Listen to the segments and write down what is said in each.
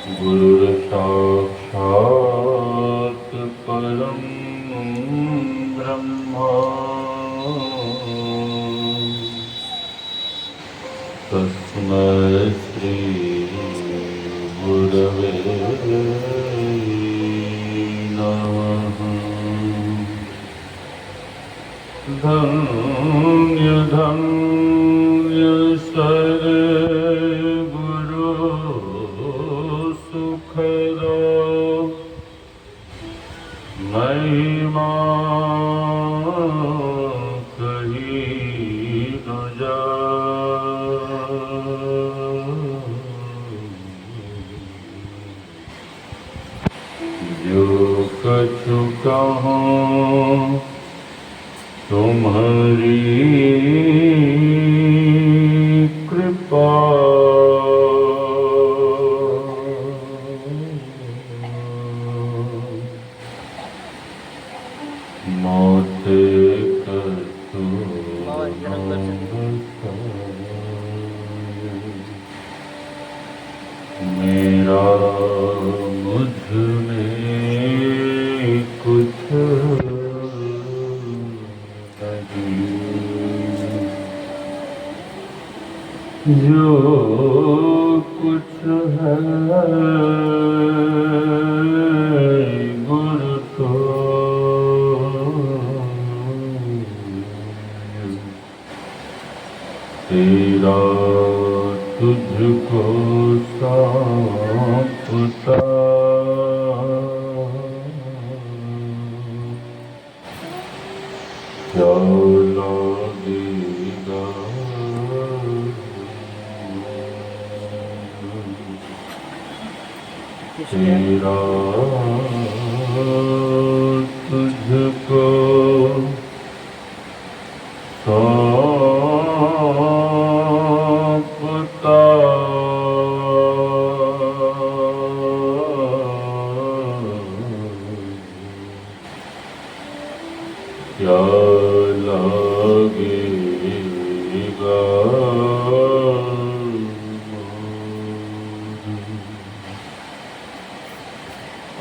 गुरुर्साक्षात् परं ब्रह्मा तस्मै श्री गुरवे नमः। धन्य धन्य सद्गुरु सुखदा महिमा कही न जाए। जो कछु कहूँ तुम्हारी कृपा मोते कछु मेरा मुझ में कुछ जो कुछ है गुरु तो तेरा तुझको सौंपता क्या लगेगा। तेरा तुझको सौंपता क्या लगेगा।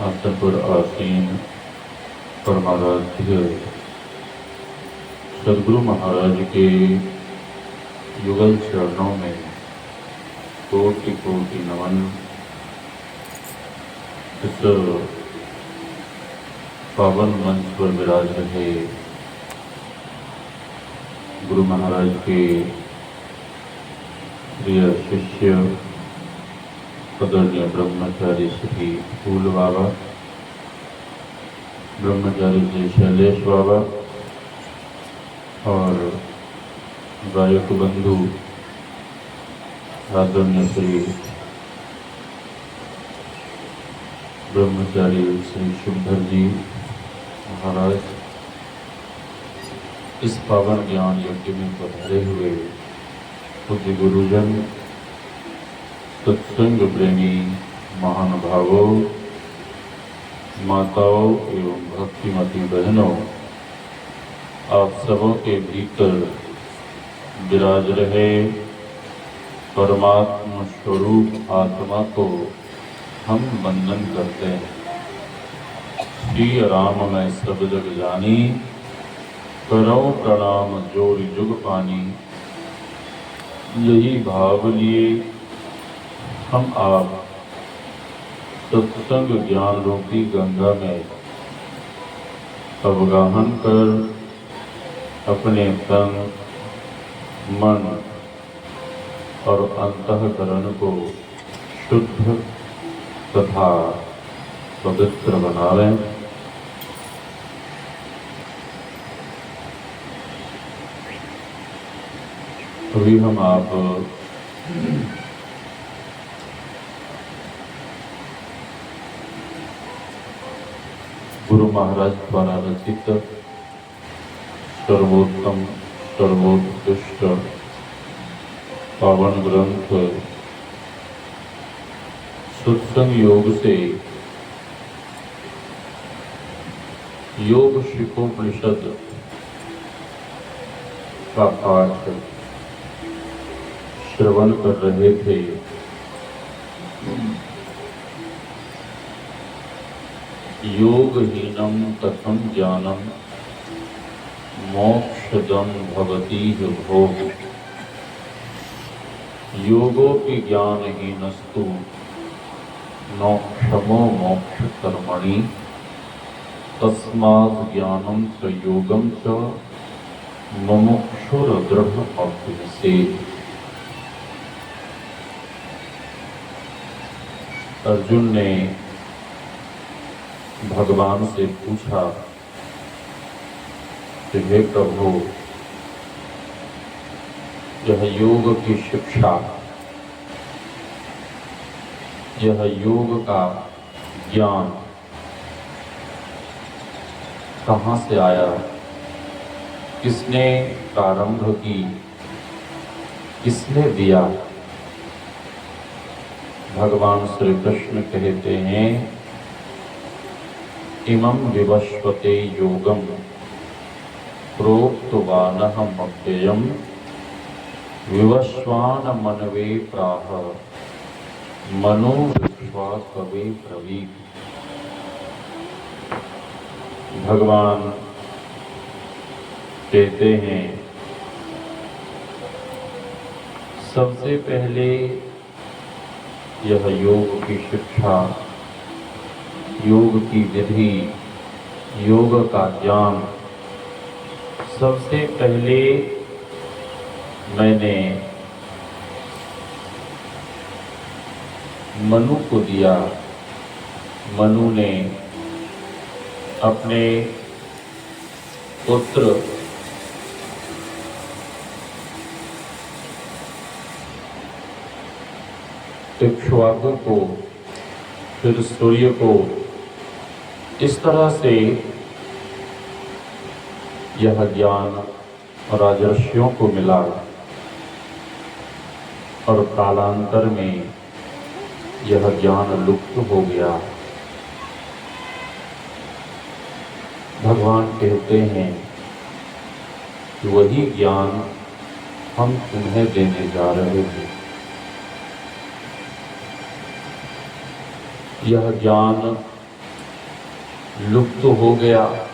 आसन पर आसीन परमाराध्य सद्गुरु महाराज के युगल चरणों में कोटि कोटि नमन। इस पावन मंच पर विराज रहे गुरु महाराज के प्रिय शिष्य आदरणीय ब्रह्मचारी श्री फूल बाबा, ब्रह्मचारी श्री शैलेश बाबा और गायक बंधु आदरणीय श्री ब्रह्मचारी श्री शुभधर जी महाराज, इस पावन ज्ञान यज्ञ में पधारे हुए पूज्य गुरुजन, सत्संग प्रेमी महानुभावों, माताओं एवं भक्तिमती बहनों, आप सबों के भीतर विराज रहे परमात्मा स्वरूप आत्मा को हम वंदन करते हैं। श्री राम मैं सब जग जानी, करो प्रणाम जोरि जुग पानी। यही भाव लिए हम आप सत्संग ज्ञान रूपी गंगा में अवगाहन कर अपने तन, मन और अंतःकरण को शुद्ध तथा पवित्र बना लें। अभी हम आप गुरु महाराज द्वारा रचित सर्वोत्तम सर्वोत्कृष्ट पावन ग्रंथ सत्संग योग से योग शिखोपनिषद का पाठ श्रवण कर रहे थे। योगहीनं कथं ज्ञानं मोक्षदं भवतीह भोः। योगोऽपि ज्ञानहीनस्तु नोक्षमो मोक्षकर्मणि। तस्माद् ज्ञानं च योगं च मुमुक्षुर्दृढमभ्यसेत्। अर्जुन ने भगवान से पूछा कि हे प्रभु, यह योग की शिक्षा, यह योग का ज्ञान कहाँ से आया, किसने प्रारंभ की, किसने दिया। भगवान श्री कृष्ण कहते हैं, इमं विवस्वते योगम प्रोक्तवानहमव्ययम् विवस्वान मनवे प्राह मनो विश्वा कवे ब्रवीत्। भगवान कहते हैं, सबसे पहले यह योग की शिक्षा, योग की विधि, योग का ज्ञान सबसे पहले मैंने मनु को दिया। मनु ने अपने पुत्र इक्ष्वाकु को, फिर सूर्य को, इस तरह से यह ज्ञान राजर्षियों को मिला और कालांतर में यह ज्ञान लुप्त हो गया। भगवान कहते हैं कि वही ज्ञान हम तुम्हें देने जा रहे हैं। यह ज्ञान लुप्त हो गया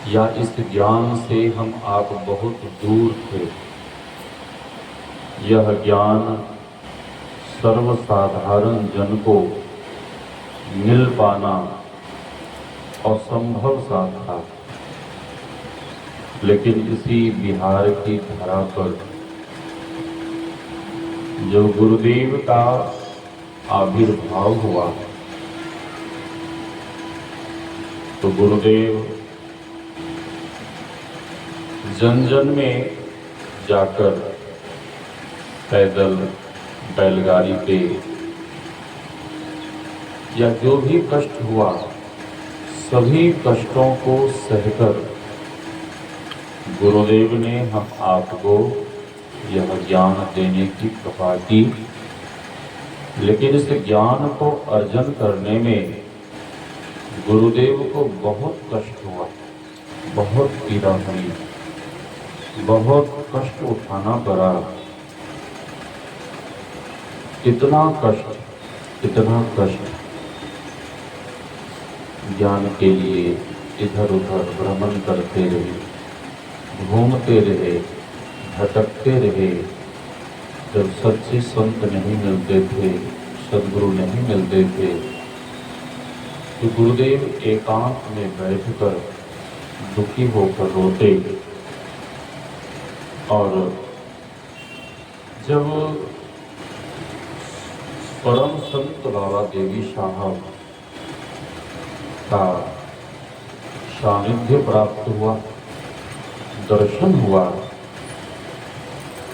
या इस ज्ञान से हम आप बहुत दूर थे। यह ज्ञान सर्वसाधारण जन को मिल पाना असंभव सा था, लेकिन इसी बिहार की धरा पर जो गुरुदेव का आविर्भाव हुआ, तो गुरुदेव जन जन में जाकर पैदल, बैलगाड़ी पे या जो भी कष्ट हुआ, सभी कष्टों को सहकर गुरुदेव ने हम आपको यह ज्ञान देने की कृपा की। लेकिन इस ज्ञान को अर्जन करने में गुरुदेव को बहुत कष्ट हुआ, बहुत पीड़ा हुई, बहुत कष्ट उठाना पड़ा। इतना कष्ट ज्ञान के लिए इधर उधर भ्रमण करते रहे, घूमते रहे, भटकते रहे। जब सच्चे संत नहीं मिलते थे, सद्गुरु नहीं मिलते थे, तो गुरुदेव एकांत में बैठकर दुखी होकर रोते। और जब परम संत बाबा देवी साहब का सानिध्य प्राप्त हुआ, दर्शन हुआ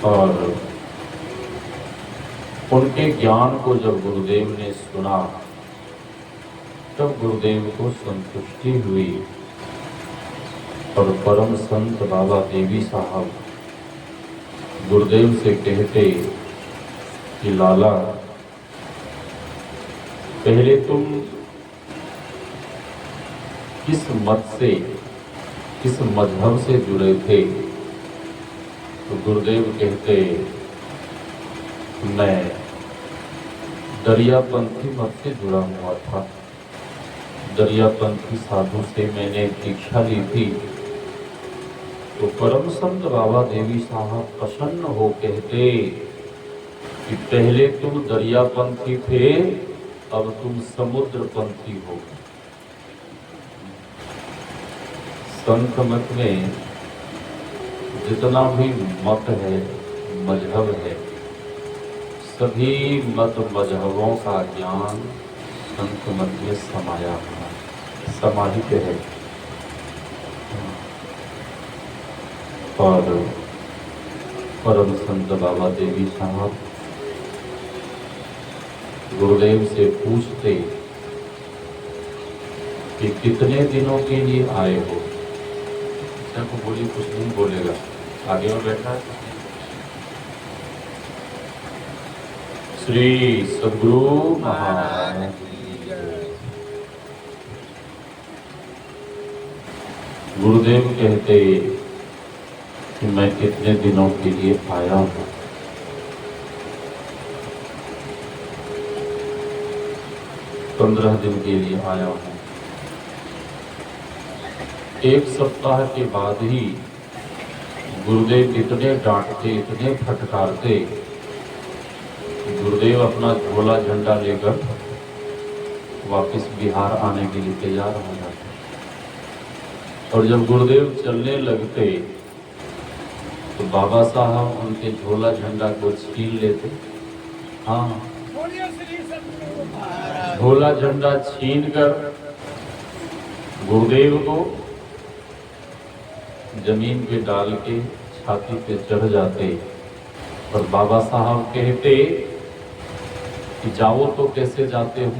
और उनके ज्ञान को जब गुरुदेव ने सुना, तब गुरुदेव को संतुष्टि हुई और परम संत बाबा देवी साहब गुरुदेव से कहते कि लाला, पहले तुम किस मत से, किस मजहब से जुड़े थे? तो गुरुदेव कहते, मैं दरियापंथी मत से जुड़ा हुआ था। दरियापंथी साधु से मैंने दीक्षा ली थी, तो परम संत बाबा देवी साहब प्रसन्न हो कहते कि पहले तुम दरियापंथी थे, अब तुम समुद्रपंथी हो। संत मत में जितना भी मत है, मजहब है, सभी मत मजहबों का ज्ञान संत मत में समाया हुआ है, समाहित है। और परम संत बाबा देवी साहब गुरुदेव से पूछते कि कितने दिनों के लिए आए हो। को बोली कुछ नहीं बोलेगा, आगे में बैठा है। श्री सद्गुरु महाराज गुरुदेव कहते कि मैं कितने दिनों के लिए आया हूँ। पंद्रह दिन के लिए आया हूँ। एक सप्ताह के बाद ही गुरुदेव इतने डांटते, इतने फटकारते, गुरुदेव अपना झोला झंडा लेकर वापस बिहार आने के लिए तैयार हो जाते। और जब गुरुदेव चलने लगते तो बाबा साहब उनके झोला झंडा को छीन लेते। हाँ, झोला झंडा छीन कर गुरुदेव को जमीन पे डाल के छाती पे चढ़ जाते और बाबा साहब कहते कि जाओ तो कैसे जाते हो,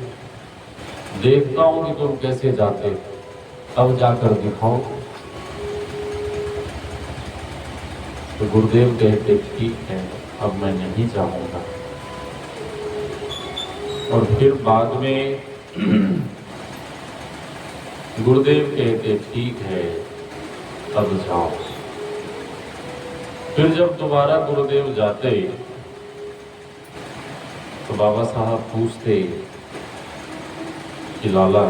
देखता हूं कि तुम कैसे जाते हो, अब जाकर दिखाओ। तो गुरुदेव कहते ठीक है, अब मैं नहीं जाऊंगा। और फिर बाद में गुरुदेव कहते ठीक है, अब जाओ। फिर जब दोबारा गुरुदेव जाते तो बाबा साहब पूछते कि लाला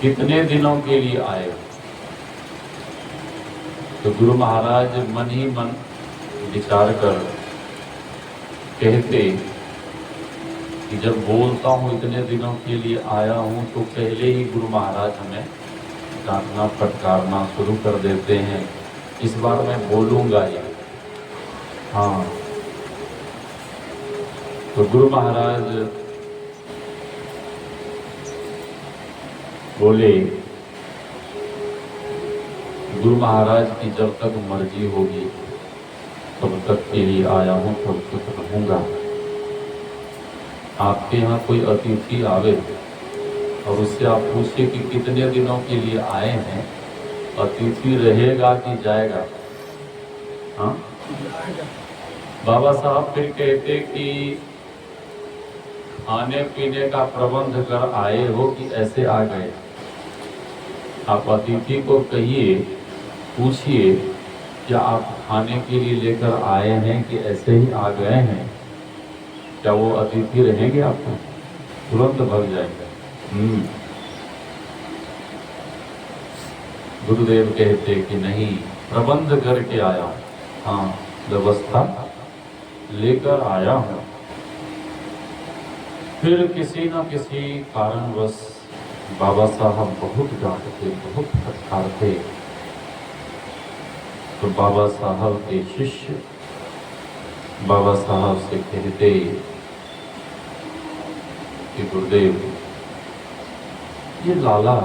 कितने दिनों के लिए आए। तो गुरु महाराज मन ही मन विचार कर कहते कि जब बोलता हूँ इतने दिनों के लिए आया हूँ तो पहले ही गुरु महाराज हमें डांटना फटकारना शुरू कर देते हैं, इस बार मैं बोलूंगा ही। हाँ, तो गुरु महाराज बोले गुरु महाराज की जब तक मर्जी होगी तब तक के लिए आया हूँ, तब तक रहूंगा। आपके यहाँ कोई अतिथि आवे और उससे आप पूछिए कि कितने दिनों के लिए आए हैं, अतिथि रहेगा कि जाएगा? हाँ, बाबा साहब फिर कहते कि खाने पीने का प्रबंध कर आए हो कि ऐसे आ गए। आप अतिथि को कहिए, पूछिए क्या आप खाने के लिए लेकर आए हैं कि ऐसे ही आ गए हैं, क्या वो अतिथि रहेंगे आपको? तुरंत भाग जाएंगे। गुरुदेव कहते कि नहीं, प्रबंध करके आया हूँ। हाँ, व्यवस्था लेकर आया हूँ। फिर किसी न किसी कारणवश बाबा साहब बहुत डांटते, बहुत फटकारते। तो बाबा साहब के शिष्य बाबा साहब से कहते कि गुरुदेव ये लाला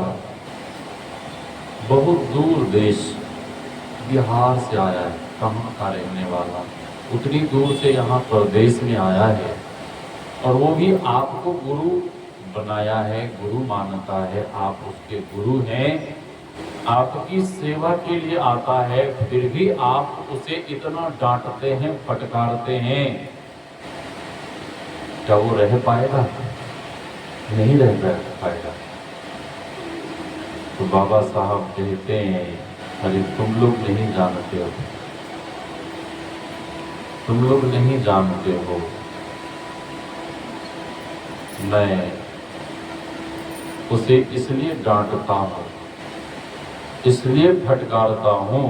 बहुत दूर देश बिहार से आया है, कहाँ का रहने वाला, उतनी दूर से यहाँ प्रदेश में आया है और वो भी आपको गुरु बनाया है, गुरु मानता है, आप उसके गुरु हैं, आपकी सेवा के लिए आता है, फिर भी आप उसे इतना डांटते हैं, फटकारते हैं, क्या वो रह पाएगा? नहीं रह पाएगा। तो बाबा साहब कहते हैं अरे तुम लोग नहीं जानते हो, तुम लोग नहीं जानते हो, मैं उसे इसलिए डांटता हूँ, इसलिए फटकारता हूँ।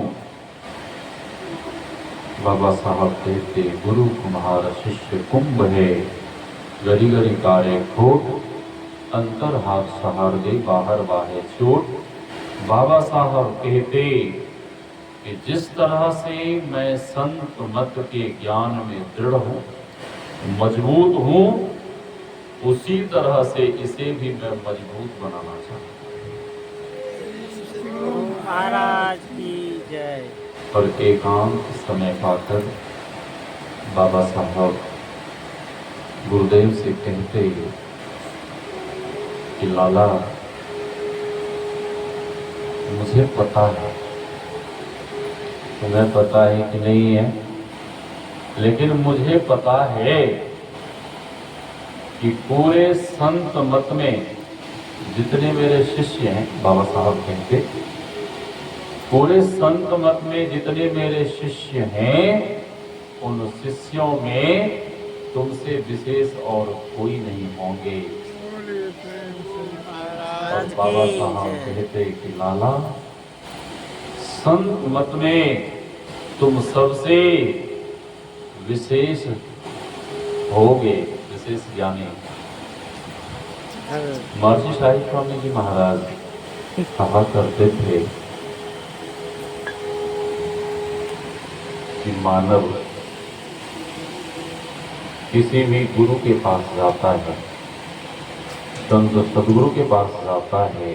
बाबा साहब कहते गुरु तुम्हारा शिष्य कुंभ है, गरी गरी कारे खोट, अंतर हाथ सहार दे बाहर बाहे चोट। बाबा साहब कहते कि जिस तरह से मैं संत मत के ज्ञान में दृढ़ हूँ, मजबूत हूँ, उसी तरह से इसे भी मैं मजबूत बनाना चाहता गुरु महाराज की जय। हूँ। और एकांत समय पाकर बाबा साहब गुरुदेव से कहते कि लाला, मुझे पता है, तुम्हें पता है कि नहीं है, लेकिन मुझे पता है कि पूरे संत मत में जितने मेरे शिष्य हैं, बाबा साहब कहते पूरे संत मत में जितने मेरे शिष्य हैं, उन शिष्यों में तुमसे विशेष और कोई नहीं होंगे। और बाबा साहब कहते कि लाला, संत मत में तुम सबसे विशेष होगे, विशेष ज्ञानी। महर्षि साई स्वामी जी महाराज कहा करते थे कि मानव किसी भी गुरु के पास जाता है, संत सदगुरु के पास जाता है,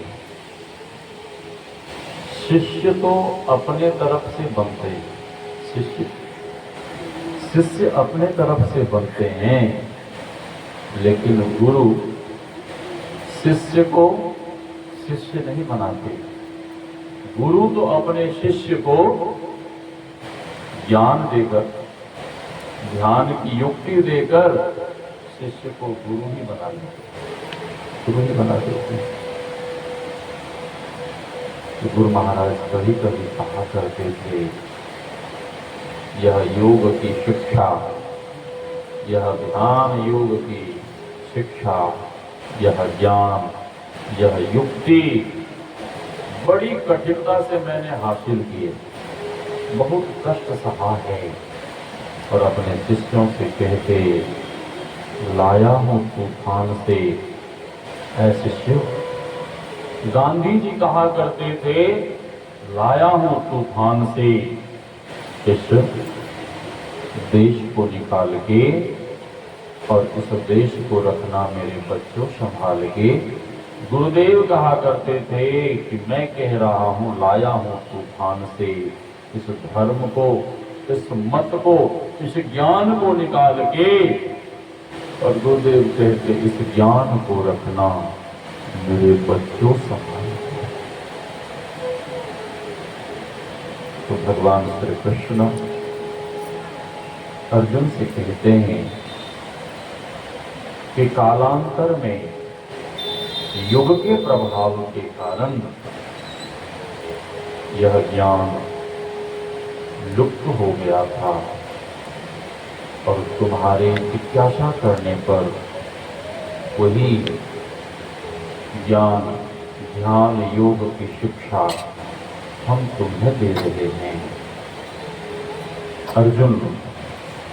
शिष्य तो अपने तरफ से बनते हैं, शिष्य अपने तरफ से बनते हैं, लेकिन गुरु शिष्य को शिष्य नहीं बनाते। गुरु तो अपने शिष्य को ज्ञान देकर, ध्यान की युक्ति देकर शिष्य को गुरु ही बना देते, गुरु ही बना देते। तो गुरु महाराज कभी कभी कहा करते थे, यह योग की शिक्षा, यह ध्यान योग की शिक्षा, यह ज्ञान, यह युक्ति बड़ी कठिनता से मैंने हासिल की है, बहुत कष्ट सहा है। और अपने शिष्यों से कहते, लाया हूं तूफान से ऐ शिष्य। गांधी जी कहा करते थे, लाया हूं तूफान से शिष्य, देश को निकाल के, और उस देश को रखना मेरे बच्चों संभाल के। गुरुदेव कहा करते थे कि मैं कह रहा हूं, लाया हूं तूफान से इस धर्म को, इस मत को, इस ज्ञान को निकाल के, और गुरुदेव कहते इस ज्ञान को रखना मेरे बच्चों संभाल। तो भगवान श्री कृष्ण अर्जुन से कहते हैं कि कालांतर में युग के प्रभाव के कारण यह ज्ञान लुप्त हो गया था, और तुम्हारे जिज्ञासा करने पर वही ज्ञान, ध्यान, योग की शिक्षा हम तुम्हें दे रहे हैं। अर्जुन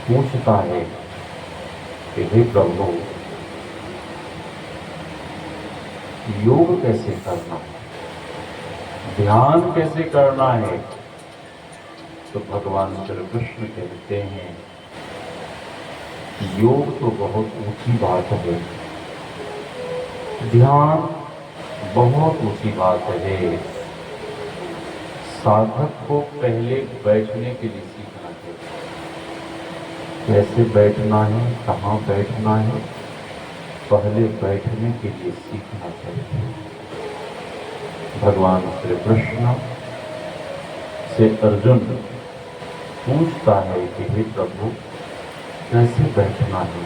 पूछता है कि हे प्रभु, योग कैसे करना है, ध्यान कैसे करना है? तो भगवान श्री कृष्ण कहते हैं, योग तो बहुत ऊंची बात है, ध्यान बहुत ऊंची बात है। साधक को पहले बैठने के लिए सीखना चाहिए, कैसे बैठना है, कहाँ बैठना है, पहले बैठने के लिए सीखना चाहिए। भगवान श्री कृष्ण से अर्जुन पूछता है कि हे प्रभु, कैसे बैठना है?